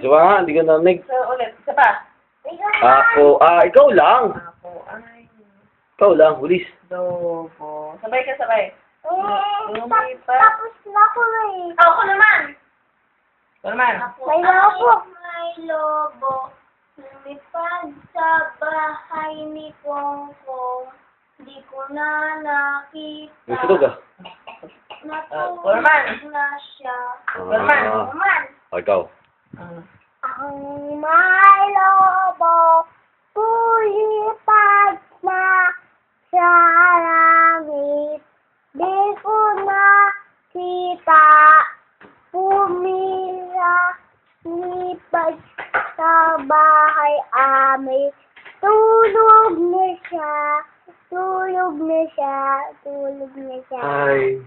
Isa pa nga, hindi ka narinig. So, ulit. Isa pa. Ako, ikaw lang. Ako ay Ikaw lang, hulis. lobo. Sabay ka, sabay. Lumipat. Tapos na ko eh. Ako naman. Ito naman. May lobo. May lobo. Lumipad sa bahay ni Kongkong. Di ko na nakita. May sutog ah. Natulog na siya. Naman. Ikaw. Ang may lobo, pulipad na sa langit. Di ko nakita, lipad sa bahay amin. Tulog na siya, tulog na siya, tulog na siya. Ay.